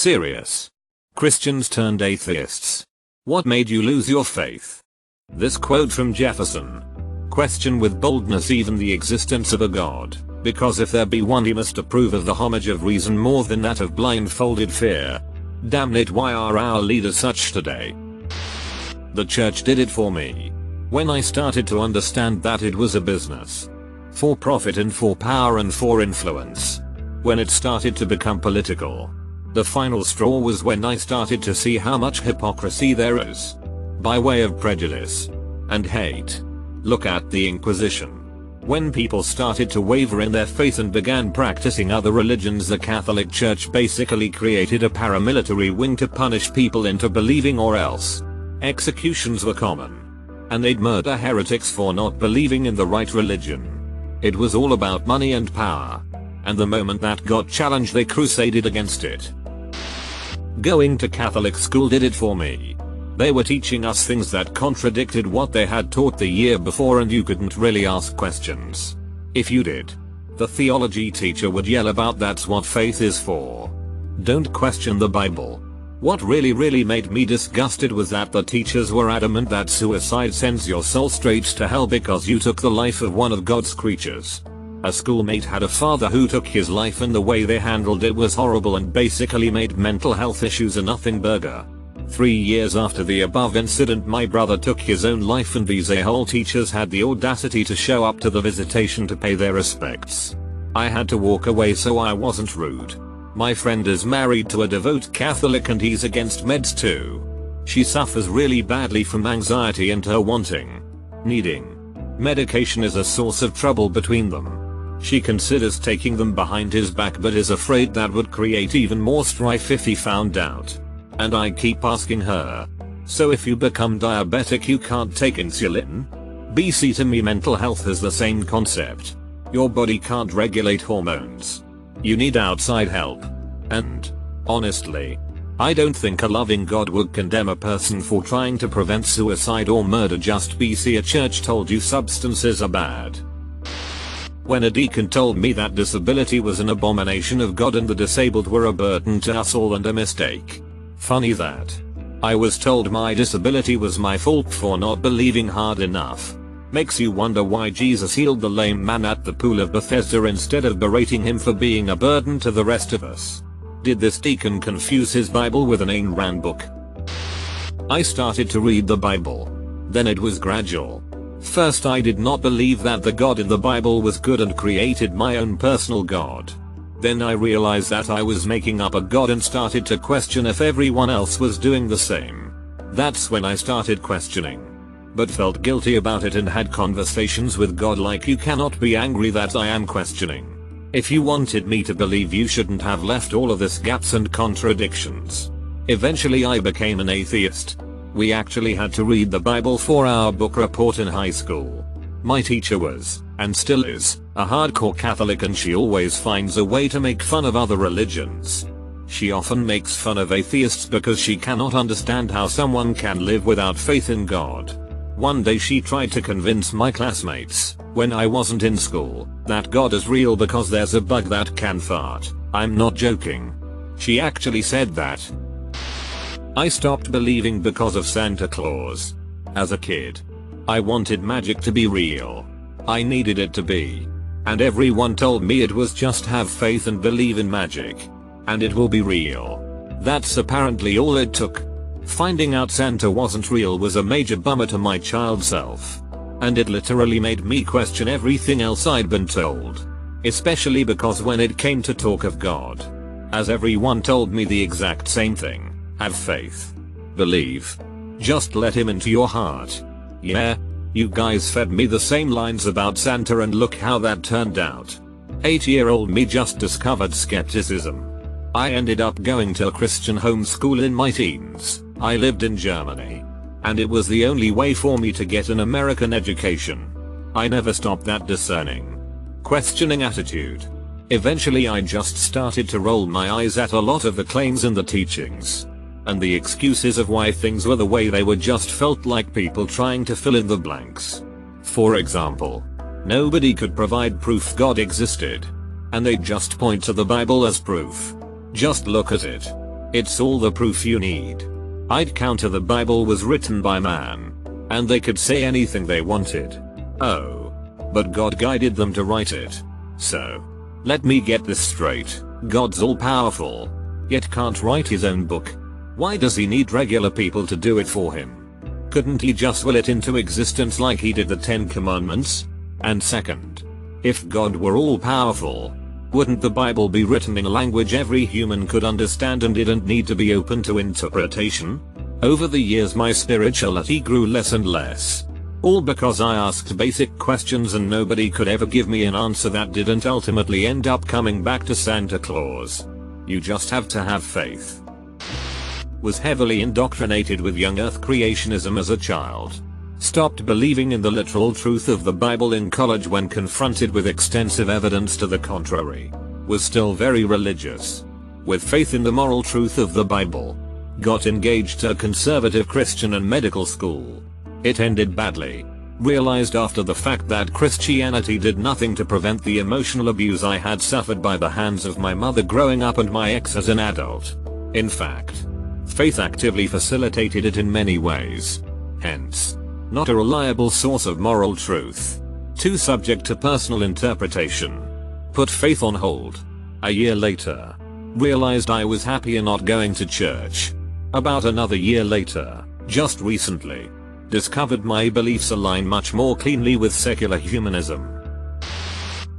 Serious. Christians turned atheists. What made you lose your faith? This quote from Jefferson. Question with boldness even the existence of a God, because if there be one he must approve of the homage of reason more than that of blindfolded fear. Damn it, why are our leaders such today? The church did it for me. When I started to understand that it was a business. For profit and for power and for influence. When it started to become political. The final straw was when I started to see how much hypocrisy there is. By way of prejudice. And hate. Look at the Inquisition. When people started to waver in their faith and began practicing other religions, the Catholic Church basically created a paramilitary wing to punish people into believing, or else. Executions were common. And they'd murder heretics for not believing in the right religion. It was all about money and power. And the moment that got challenged, they crusaded against it. Going to Catholic school did it for me. They were teaching us things that contradicted what they had taught the year before, and you couldn't really ask questions. If you did, the theology teacher would yell about that's what faith is for. Don't question the Bible. What really made me disgusted was that the teachers were adamant that suicide sends your soul straight to hell because you took the life of one of God's creatures. A schoolmate had a father who took his life, and the way they handled it was horrible and basically made mental health issues a nothing burger. 3 years after the above incident, my brother took his own life, and these a-hole teachers had the audacity to show up to the visitation to pay their respects. I had to walk away so I wasn't rude. My friend is married to a devout Catholic and he's against meds too. She suffers really badly from anxiety, and her needing medication is a source of trouble between them. She considers taking them behind his back but is afraid that would create even more strife if he found out. And I keep asking her, so if you become diabetic you can't take insulin? BC, to me mental health is the same concept. Your body can't regulate hormones. You need outside help. And, honestly, I don't think a loving God would condemn a person for trying to prevent suicide or murder just BC a church told you substances are bad. When a deacon told me that disability was an abomination of God and the disabled were a burden to us all and a mistake. Funny that I was told my disability was my fault for not believing hard enough. Makes you wonder why Jesus healed the lame man at the pool of Bethesda instead of berating him for being a burden to the rest of us. Did this deacon confuse his Bible with an Ayn Rand book? I started to read the Bible. Then it was gradual. First I did not believe that the God in the Bible was good and created my own personal God. Then I realized that I was making up a God and started to question if everyone else was doing the same. That's when I started questioning. But felt guilty about it and had conversations with God like, you cannot be angry that I am questioning. If you wanted me to believe, you shouldn't have left all of this gaps and contradictions. Eventually I became an atheist. We actually had to read the Bible for our book report in high school. My teacher was, and still is, a hardcore Catholic, and she always finds a way to make fun of other religions. She often makes fun of atheists because she cannot understand how someone can live without faith in God. One day she tried to convince my classmates, when I wasn't in school, that God is real because there's a bug that can fart. I'm not joking. She actually said that. I stopped believing because of Santa Claus. As a kid, I wanted magic to be real. I needed it to be. And everyone told me it was just have faith and believe in magic. And it will be real. That's apparently all it took. Finding out Santa wasn't real was a major bummer to my child self. And it literally made me question everything else I'd been told. Especially because when it came to talk of God, as everyone told me the exact same thing. Have faith. Believe. Just let him into your heart. Yeah, you guys fed me the same lines about Santa and look how that turned out. 8-year-old me just discovered skepticism. I ended up going to a Christian homeschool in my teens. I lived in Germany. And it was the only way for me to get an American education. I never stopped that discerning, questioning attitude. Eventually I just started to roll my eyes at a lot of the claims in the teachings. And the excuses of why things were the way they were just felt like people trying to fill in the blanks. For example, nobody could provide proof God existed. And they'd just point to the Bible as proof. Just look at it. It's all the proof you need. I'd counter the Bible was written by man. And they could say anything they wanted. Oh. But God guided them to write it. So. Let me get this straight. God's all powerful. Yet can't write his own book. Why does he need regular people to do it for him? Couldn't he just will it into existence like he did the 10 Commandments? And second. If God were all powerful, wouldn't the Bible be written in a language every human could understand and didn't need to be open to interpretation? Over the years my spirituality grew less and less. All because I asked basic questions and nobody could ever give me an answer that didn't ultimately end up coming back to Santa Claus. You just have to have faith. Was heavily indoctrinated with young earth creationism as a child. Stopped believing in the literal truth of the Bible in college when confronted with extensive evidence to the contrary. Was still very religious. With faith in the moral truth of the Bible. Got engaged to a conservative Christian and medical school. It ended badly. Realized after the fact that Christianity did nothing to prevent the emotional abuse I had suffered by the hands of my mother growing up and my ex as an adult. In fact, faith actively facilitated it in many ways. Hence, not a reliable source of moral truth. Too subject to personal interpretation. Put faith on hold. A year later, realized I was happier not going to church. About another year later, just recently, discovered my beliefs align much more cleanly with secular humanism.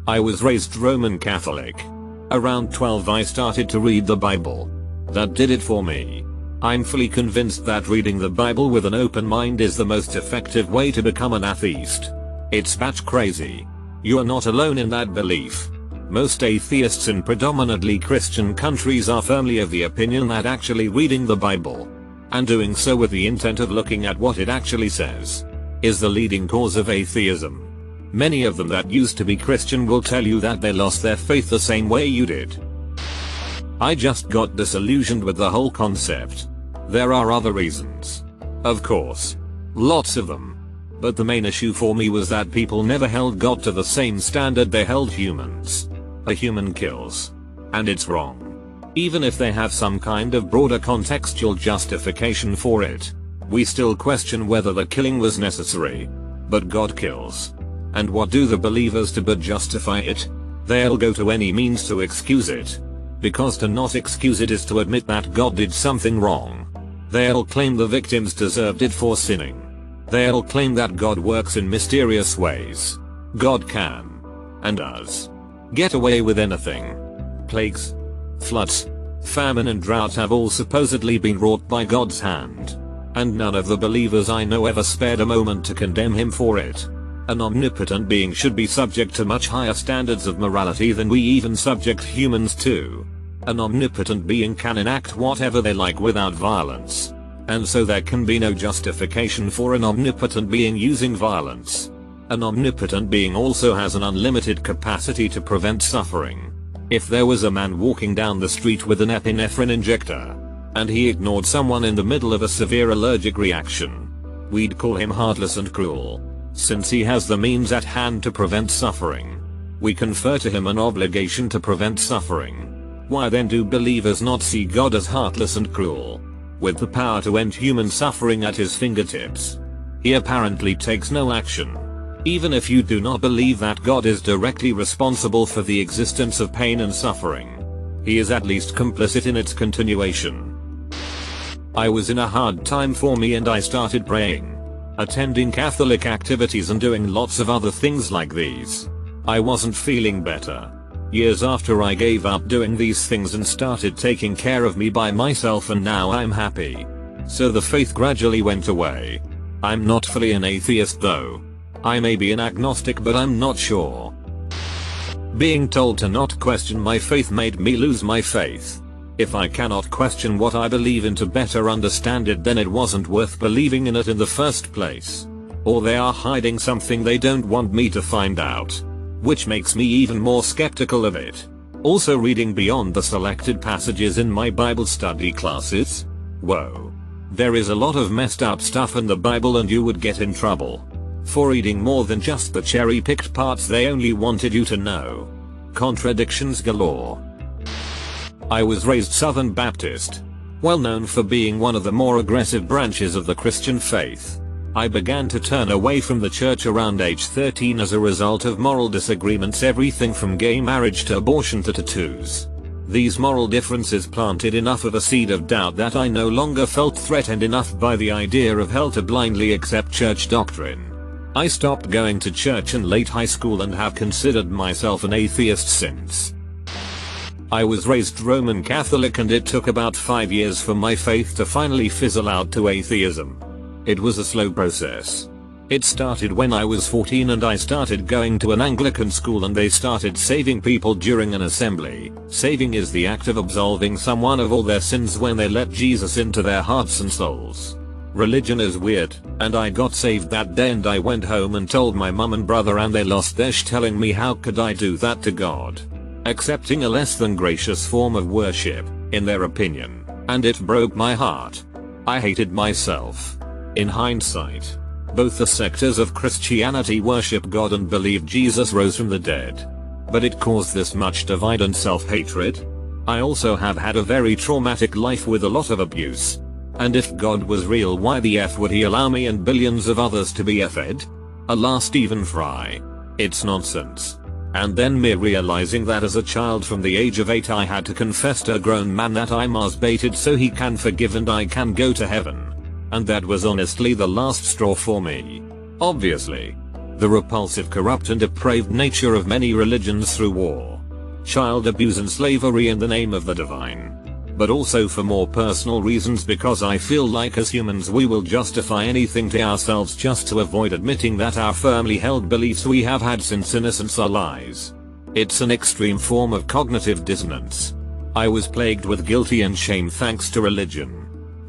I was raised Roman Catholic. Around 12 I started to read the Bible. That did it for me. I'm fully convinced that reading the Bible with an open mind is the most effective way to become an atheist. It's batch crazy. You are not alone in that belief. Most atheists in predominantly Christian countries are firmly of the opinion that actually reading the Bible, and doing so with the intent of looking at what it actually says, is the leading cause of atheism. Many of them that used to be Christian will tell you that they lost their faith the same way you did. I just got disillusioned with the whole concept. There are other reasons. Of course. Lots of them. But the main issue for me was that people never held God to the same standard they held humans. A human kills. And it's wrong. Even if they have some kind of broader contextual justification for it. We still question whether the killing was necessary. But God kills. And what do the believers do but justify it? They'll go to any means to excuse it. Because to not excuse it is to admit that God did something wrong. They'll claim the victims deserved it for sinning. They'll claim that God works in mysterious ways. God can. And does. Get away with anything. Plagues, floods, famine and drought have all supposedly been wrought by God's hand. And none of the believers I know ever spared a moment to condemn him for it. An omnipotent being should be subject to much higher standards of morality than we even subject humans to. An omnipotent being can enact whatever they like without violence. And so there can be no justification for an omnipotent being using violence. An omnipotent being also has an unlimited capacity to prevent suffering. If there was a man walking down the street with an epinephrine injector, and he ignored someone in the middle of a severe allergic reaction, we'd call him heartless and cruel. Since he has the means at hand to prevent suffering, we confer to him an obligation to prevent suffering. Why then do believers not see God as heartless and cruel? With the power to end human suffering at his fingertips, he apparently takes no action. Even if you do not believe that God is directly responsible for the existence of pain and suffering, he is at least complicit in its continuation. I was in a hard time for me and I started praying, attending Catholic activities and doing lots of other things like these. I wasn't feeling better. Years after I gave up doing these things and started taking care of me by myself, and now I'm happy. So the faith gradually went away. I'm not fully an atheist though. I may be an agnostic but I'm not sure. Being told to not question my faith made me lose my faith. If I cannot question what I believe in to better understand it, then it wasn't worth believing in it in the first place. Or they are hiding something they don't want me to find out. Which makes me even more skeptical of it. Also reading beyond the selected passages in my Bible study classes. Whoa. There is a lot of messed up stuff in the Bible and you would get in trouble for reading more than just the cherry-picked parts they only wanted you to know. Contradictions galore. I was raised Southern Baptist. well known for being one of the more aggressive branches of the Christian faith. I began to turn away from the church around age 13 as a result of moral disagreements, everything from gay marriage to abortion to tattoos. These moral differences planted enough of a seed of doubt that I no longer felt threatened enough by the idea of hell to blindly accept church doctrine. I stopped going to church in late high school and have considered myself an atheist since. I was raised Roman Catholic and it took about 5 years for my faith to finally fizzle out to atheism. It was a slow process. It started when I was 14 and I started going to an Anglican school and they started saving people during an assembly. Saving is the act of absolving someone of all their sins when they let Jesus into their hearts and souls. Religion is weird, and I got saved that day and I went home and told my mum and brother and they lost their sh telling me how could I do that to God. Accepting a less than gracious form of worship, in their opinion, and it broke my heart. I hated myself. In hindsight, both the sectors of Christianity worship God and believe Jesus rose from the dead. But it caused this much divide and self-hatred. I also have had a very traumatic life with a lot of abuse. And if God was real, why the F would he allow me and billions of others to be F-ed? Allah Stephen Fry. It's nonsense. And then me realizing that as a child from the age of 8 I had to confess to a grown man that I masturbated so he can forgive and I can go to heaven. And that was honestly the last straw for me. Obviously. The repulsive, corrupt and depraved nature of many religions through war, child abuse and slavery in the name of the divine. But also for more personal reasons, because I feel like as humans we will justify anything to ourselves just to avoid admitting that our firmly held beliefs we have had since innocence are lies. It's an extreme form of cognitive dissonance. I was plagued with guilt and shame thanks to religion.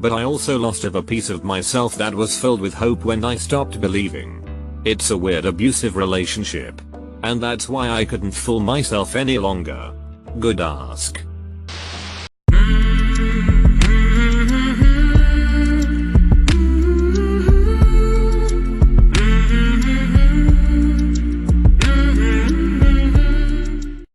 But I also lost a piece of myself that was filled with hope when I stopped believing. It's a weird abusive relationship. And that's why I couldn't fool myself any longer. Good ask.